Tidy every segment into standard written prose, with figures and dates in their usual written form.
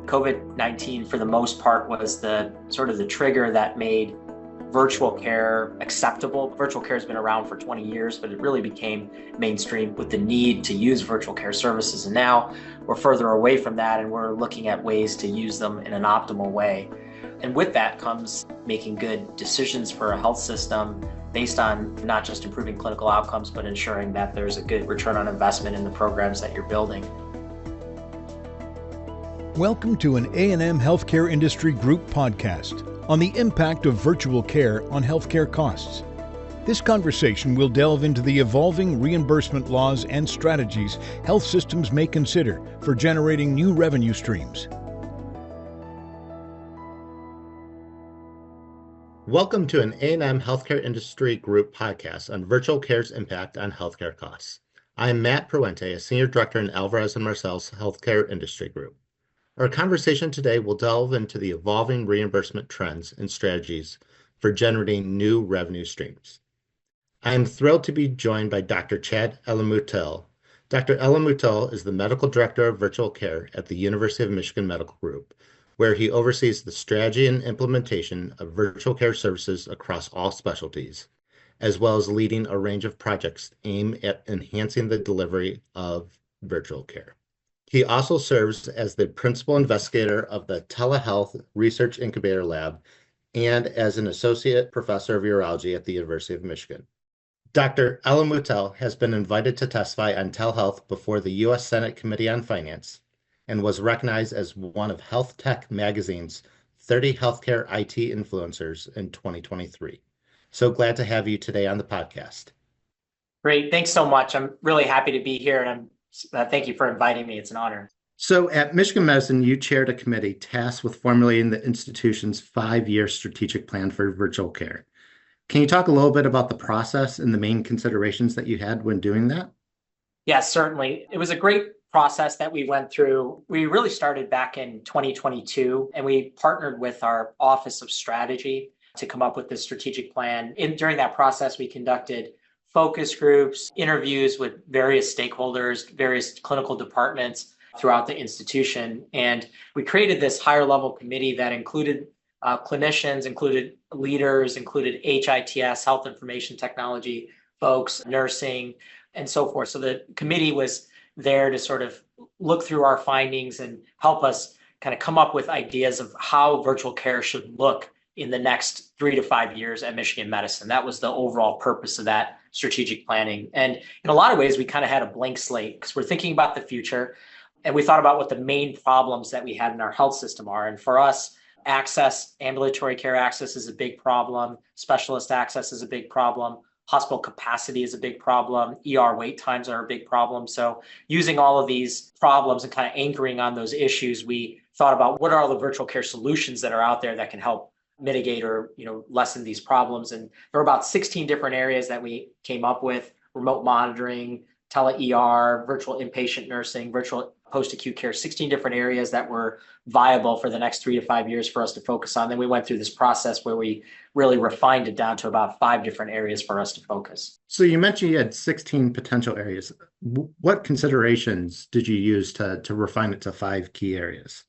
COVID-19, for the most part, was the sort of the trigger that made virtual care acceptable. Virtual care has been around for 20 years, but it really became mainstream with the need to use virtual care services. And now we're further away from that, and we're looking at ways to use them in an optimal way. And with that comes making good decisions for a health system based on not just improving clinical outcomes, but ensuring that there's a good return on investment in the programs that you're building. Welcome to an A&M Healthcare Industry Group podcast on the impact of virtual care on healthcare costs. This conversation will delve into the evolving reimbursement laws and strategies health systems may consider for generating new revenue streams. Welcome to an A&M Healthcare Industry Group podcast on virtual care's impact on healthcare costs. I am Matt Pruente, a Senior Director in Alvarez & Marsal's Healthcare Industry Group. Our conversation today will delve into the evolving reimbursement trends and strategies for generating new revenue streams. I am thrilled to be joined by Dr. Chad Elamutil. Dr. Elamutil is the Medical Director of Virtual Care at the University of Michigan Medical Group, where he oversees the strategy and implementation of virtual care services across all specialties, as well as leading a range of projects aimed at enhancing the delivery of virtual care. He also serves as the principal investigator of the Telehealth Research Incubator Lab and as an associate professor of urology at the University of Michigan. Dr. Elamutil has been invited to testify on telehealth before the U.S. Senate Committee on Finance and was recognized as one of Health Tech Magazine's 30 healthcare IT influencers in 2023. So glad to have you today on the podcast. Great. Thanks so much. I'm really happy to be here, and thank you for inviting me. It's an honor. So at Michigan Medicine, you chaired a committee tasked with formulating the institution's 5-year strategic plan for virtual care. Can you talk a little bit about the process and the main considerations that you had when doing that? Yes, certainly. It was a great process that we went through. We really started back in 2022, and we partnered with our Office of Strategy to come up with this strategic plan. During that process, we conducted focus groups, interviews with various stakeholders, various clinical departments throughout the institution. And we created this higher level committee that included clinicians, included leaders, included HITS, health information technology folks, nursing, and so forth. So the committee was there to sort of look through our findings and help us kind of come up with ideas of how virtual care should look in the next 3 to 5 years at Michigan Medicine. That was the overall purpose of that strategic planning. And in a lot of ways, we kind of had a blank slate because we're thinking about the future, and we thought about what the main problems that we had in our health system are. And for us, access, ambulatory care access is a big problem. Specialist access is a big problem. Hospital capacity is a big problem. ER wait times are a big problem. So using all of these problems and kind of anchoring on those issues, we thought about what are all the virtual care solutions that are out there that can help mitigate or lessen these problems. And there were about 16 different areas that we came up with: remote monitoring, tele-ER, virtual inpatient nursing, virtual post-acute care, 16 different areas that were viable for the next 3 to 5 years for us to focus on. Then we went through this process where we really refined it down to about 5 different areas for us to focus. So you mentioned you had 16 potential areas. What considerations did you use to refine it to 5 key areas?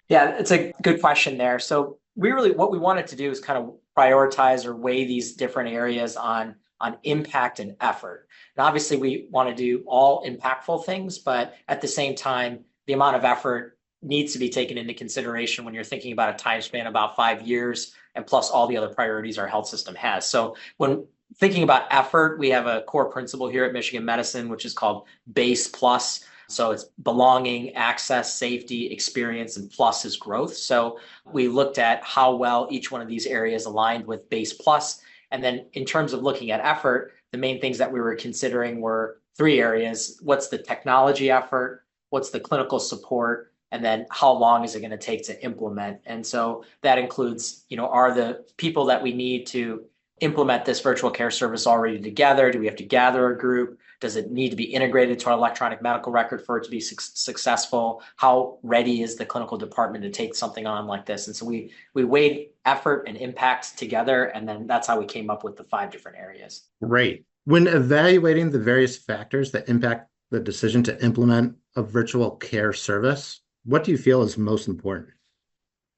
Yeah, it's a good question there. So what we wanted to do is kind of prioritize or weigh these different areas on impact and effort. And obviously we want to do all impactful things, but at the same time, the amount of effort needs to be taken into consideration when you're thinking about a time span about 5 years and plus all the other priorities our health system has. So when thinking about effort, we have a core principle here at Michigan Medicine, which is called BASE Plus. So it's belonging, access, safety, experience, and plus is growth. So we looked at how well each one of these areas aligned with BASE Plus. And then in terms of looking at effort, the main things that we were considering were 3 areas. What's the technology effort? What's the clinical support? And then how long is it going to take to implement? And so that includes, are the people that we need to implement this virtual care service already together? Do we have to gather a group? Does it need to be integrated to our electronic medical record for it to be successful? How ready is the clinical department to take something on like this? And so we weighed effort and impact together, and then that's how we came up with the 5 different areas. Great. When evaluating the various factors that impact the decision to implement a virtual care service, What do you feel is most important?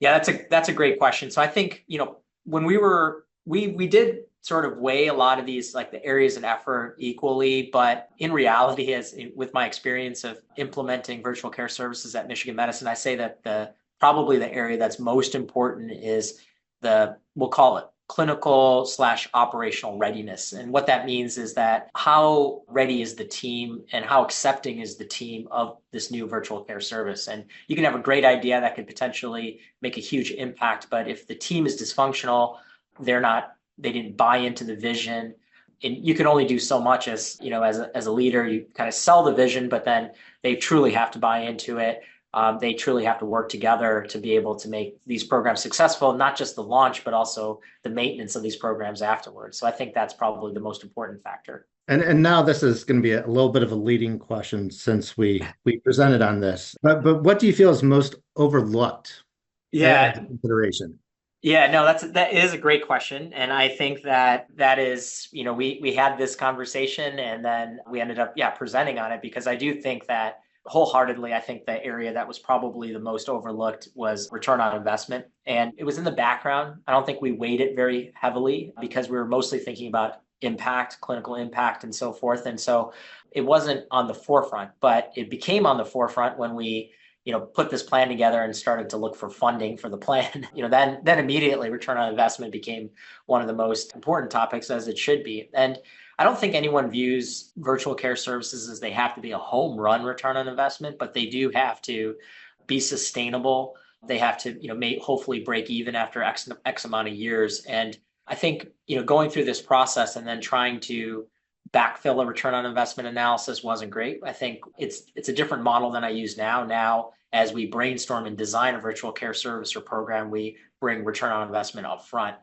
Yeah, that's a great question. So I think, when we did sort of weigh a lot of these like the areas of effort equally, but in reality, with my experience of implementing virtual care services at Michigan Medicine, I say that the probably the area that's most important is we'll call it clinical/operational readiness. And what that means is that how ready is the team and how accepting is the team of this new virtual care service? And you can have a great idea that could potentially make a huge impact, but if the team is dysfunctional, they didn't buy into the vision. And you can only do so much as a leader. You kind of sell the vision, but then they truly have to buy into it. They truly have to work together to be able to make these programs successful, not just the launch, but also the maintenance of these programs afterwards. So I think that's probably the most important factor. And now this is going to be a little bit of a leading question since we presented on this. But what do you feel is most overlooked as a Yeah, consideration? yeah, no, that is a great question, and I think that is, we had this conversation, and then we ended up, yeah, presenting on it because I do think that wholeheartedly, I think the area that was probably the most overlooked was return on investment, and it was in the background. I don't think we weighed it very heavily because we were mostly thinking about impact, clinical impact, and so forth, and so it wasn't on the forefront, but it became on the forefront when we put this plan together and started to look for funding for the plan. Then immediately return on investment became one of the most important topics, as it should be. And I don't think anyone views virtual care services as they have to be a home run return on investment, but they do have to be sustainable. They have to, hopefully break even after X amount of years. And I think, going through this process and then trying to backfill a return on investment analysis wasn't great. I think it's a different model than I use now. Now, as we brainstorm and design a virtual care service or program, we bring return on investment up front.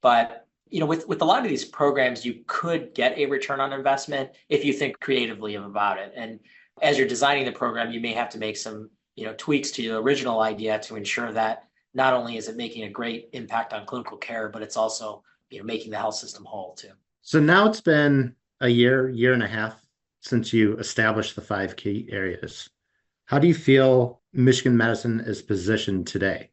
But with a lot of these programs, you could get a return on investment if you think creatively about it. And as you're designing the program, you may have to make some tweaks to your original idea to ensure that not only is it making a great impact on clinical care, but it's also making the health system whole too. So now it's been a year and a half since you established the five key areas. How do you feel Michigan Medicine is positioned today?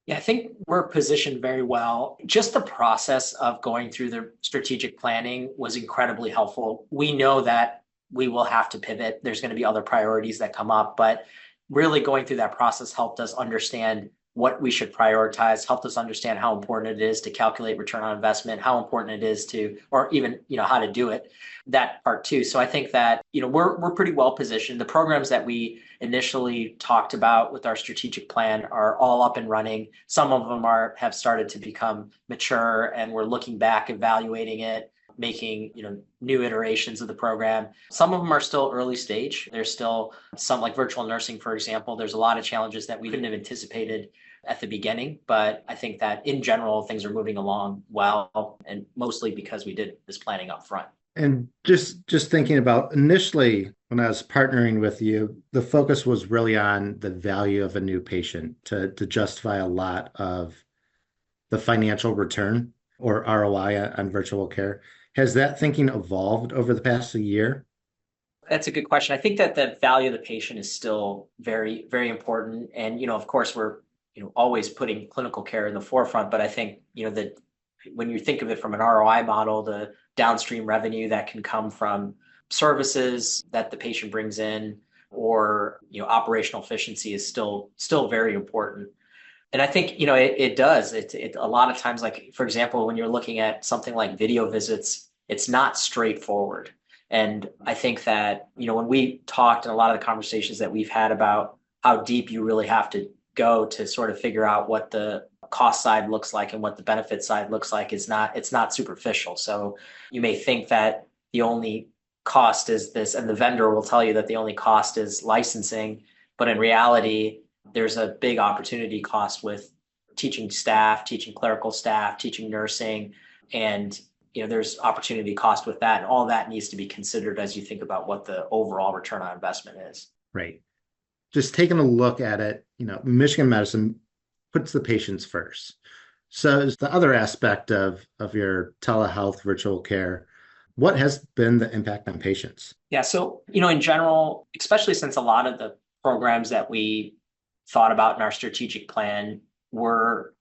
Yeah, I think we're positioned very well. Just the process of going through the strategic planning was incredibly helpful. We know that we will have to pivot. There's going to be other priorities that come up, but really going through that process helped us understand what we should prioritize, helped us understand how important it is to calculate return on investment, how important it is to, or even, how to do it, that part too. So I think that, we're pretty well positioned. The programs that we initially talked about with our strategic plan are all up and running. Some of them have started to become mature, and we're looking back, evaluating it, making new iterations of the program. Some of them are still early stage. There's still some, like virtual nursing, for example. There's a lot of challenges that we couldn't have anticipated at the beginning, but I think that in general things are moving along well, and mostly because we did this planning up front. And just thinking about initially when I was partnering with you, the focus was really on the value of a new patient to justify a lot of the financial return or ROI on virtual care. Has that thinking evolved over the past year? That's a good question. I think that the value of the patient is still very, very important. And, of course, we're, always putting clinical care in the forefront. But I think, that when you think of it from an ROI model, the downstream revenue that can come from services that the patient brings in, or, operational efficiency is still very important. And I think, it does. It a lot of times, like, for example, when you're looking at something like video visits, it's not straightforward. And I think that, when we talked in a lot of the conversations that we've had about how deep you really have to go to sort of figure out what the cost side looks like and what the benefit side looks like, it's not superficial. So you may think that the only cost is this, and the vendor will tell you that the only cost is licensing, but in reality, there's a big opportunity cost with teaching staff, teaching clerical staff, teaching nursing, and there's opportunity cost with that, and all that needs to be considered as you think about what the overall return on investment is. Right. Just taking a look at it, Michigan Medicine puts the patients first. So is the other aspect of your telehealth virtual care, what has been the impact on patients? Yeah, so in general, especially since a lot of the programs that we thought about in our strategic plan were,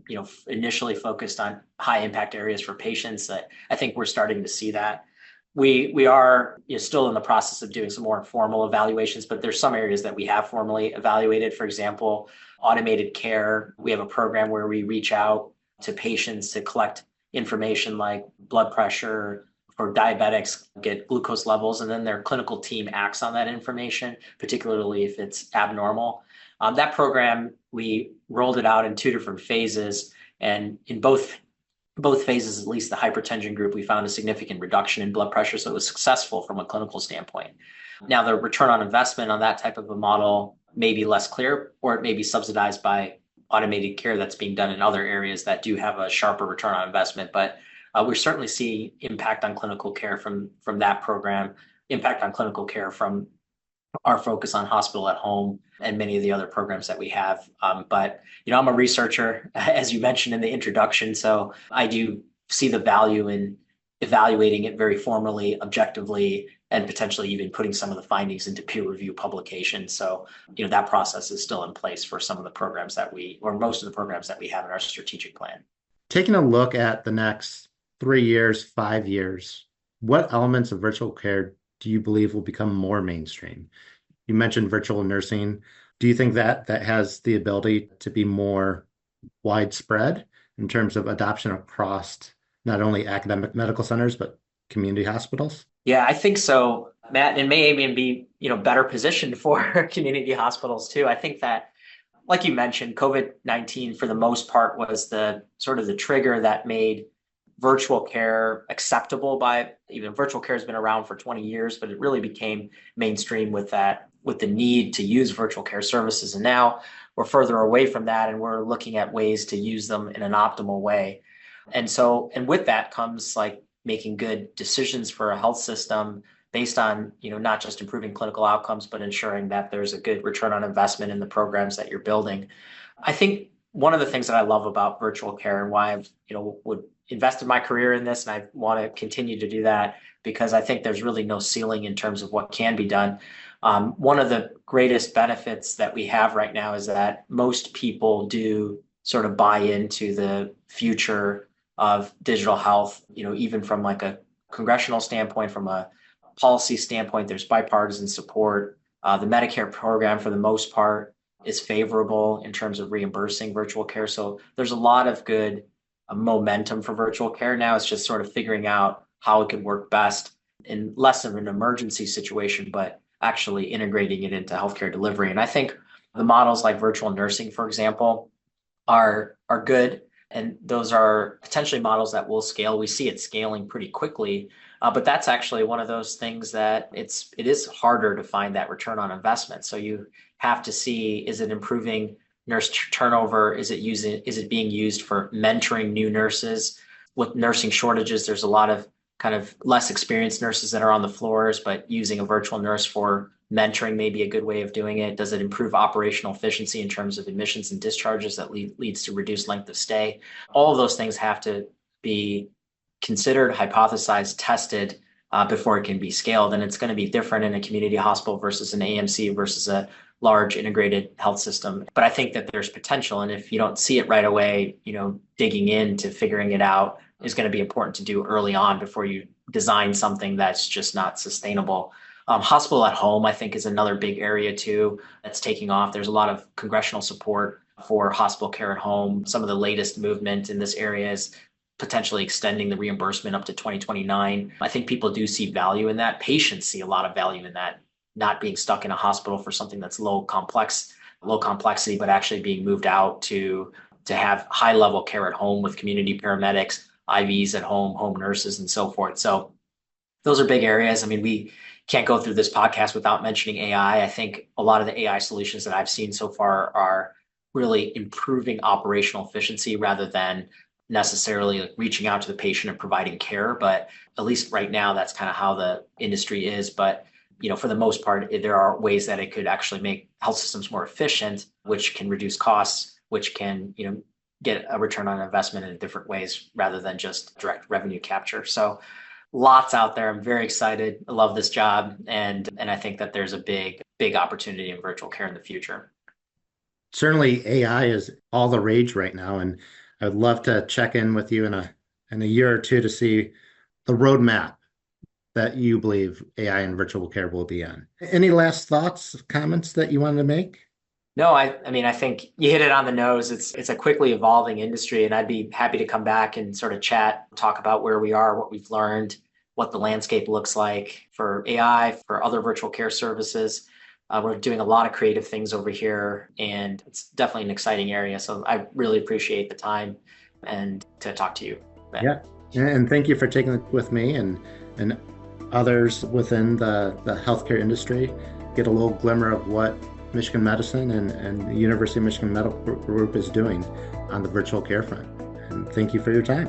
initially focused on high impact areas for patients. I think we're starting to see that. We are, still in the process of doing some more informal evaluations, but there's some areas that we have formally evaluated. For example, automated care. We have a program where we reach out to patients to collect information like blood pressure. For diabetics, get glucose levels, and then their clinical team acts on that information, particularly if it's abnormal. That program, we rolled it out in two different phases, and in both phases, at least the hypertension group, we found a significant reduction in blood pressure, so it was successful from a clinical standpoint. Now, the return on investment on that type of a model may be less clear, or it may be subsidized by automated care that's being done in other areas that do have a sharper return on investment. But we certainly see impact on clinical care from that program, impact on clinical care from our focus on hospital at home and many of the other programs that we have. But, I'm a researcher, as you mentioned in the introduction, so I do see the value in evaluating it very formally, objectively, and potentially even putting some of the findings into peer review publications. So, that process is still in place for some of the programs or most of the programs that we have in our strategic plan. Taking a look at the next 3 years, 5 years, what elements of virtual care do you believe will become more mainstream? You mentioned virtual nursing. Do you think that has the ability to be more widespread in terms of adoption across not only academic medical centers, but community hospitals? Yeah, I think so, Matt, and may even be, better positioned for community hospitals too. I think that, like you mentioned, COVID-19 for the most part was the sort of the trigger that made virtual care acceptable. By even virtual care has been around for 20 years, but it really became mainstream with the need to use virtual care services. And now we're further away from that, and we're looking at ways to use them in an optimal way. And with that comes like making good decisions for a health system based on, not just improving clinical outcomes, but ensuring that there's a good return on investment in the programs that you're building. I think one of the things that I love about virtual care and why I've, would invested my career in this, and I want to continue to do that because I think there's really no ceiling in terms of what can be done. One of the greatest benefits that we have right now is that most people do sort of buy into the future of digital health, even from like a congressional standpoint, from a policy standpoint, there's bipartisan support. The Medicare program, for the most part, is favorable in terms of reimbursing virtual care. So there's a lot of good momentum for virtual care. Now it's just sort of figuring out how it could work best in less of an emergency situation, but actually integrating it into healthcare delivery. And I think the models like virtual nursing, for example, are good. And those are potentially models that will scale. We see it scaling pretty quickly, but that's actually one of those things that it is harder to find that return on investment. So you have to see, is it improving nurse turnover? Is it being used for mentoring new nurses? With nursing shortages, there's a lot of kind of less experienced nurses that are on the floors, but using a virtual nurse for mentoring may be a good way of doing it. Does it improve operational efficiency in terms of admissions and discharges that leads to reduced length of stay? All of those things have to be considered, hypothesized, tested before it can be scaled. And it's going to be different in a community hospital versus an AMC versus a large integrated health system. But I think that there's potential. And if you don't see it right away, digging into figuring it out is going to be important to do early on before you design something that's just not sustainable. Hospital at home, I think, is another big area too that's taking off. There's a lot of congressional support for hospital care at home. Some of the latest movement in this area is potentially extending the reimbursement up to 2029. I think people do see value in that. Patients see a lot of value in that, not being stuck in a hospital for something that's low complexity, but actually being moved out to have high level care at home with community paramedics, IVs at home, home nurses, and so forth. So those are big areas. I mean, we can't go through this podcast without mentioning AI. I think a lot of the AI solutions that I've seen so far are really improving operational efficiency rather than necessarily reaching out to the patient and providing care. But at least right now, that's kind of how the industry is. But for the most part, there are ways that it could actually make health systems more efficient, which can reduce costs, which can, get a return on investment in different ways rather than just direct revenue capture. So lots out there. I'm very excited. I love this job. And I think that there's a big opportunity in virtual care in the future. Certainly AI is all the rage right now, and I would love to check in with you in a year or two to see the roadmap that you believe AI and virtual care will be on. Any last thoughts, comments that you wanted to make? No, I mean, I think you hit it on the nose. It's a quickly evolving industry, and I'd be happy to come back and sort of chat, talk about where we are, what we've learned, what the landscape looks like for AI, for other virtual care services. We're doing a lot of creative things over here, and it's definitely an exciting area. So I really appreciate the time and to talk to you, Ben. Yeah. And thank you for taking it with me and others within the healthcare industry. Get a little glimmer of what Michigan Medicine and the University of Michigan Medical Group is doing on the virtual care front. And thank you for your time.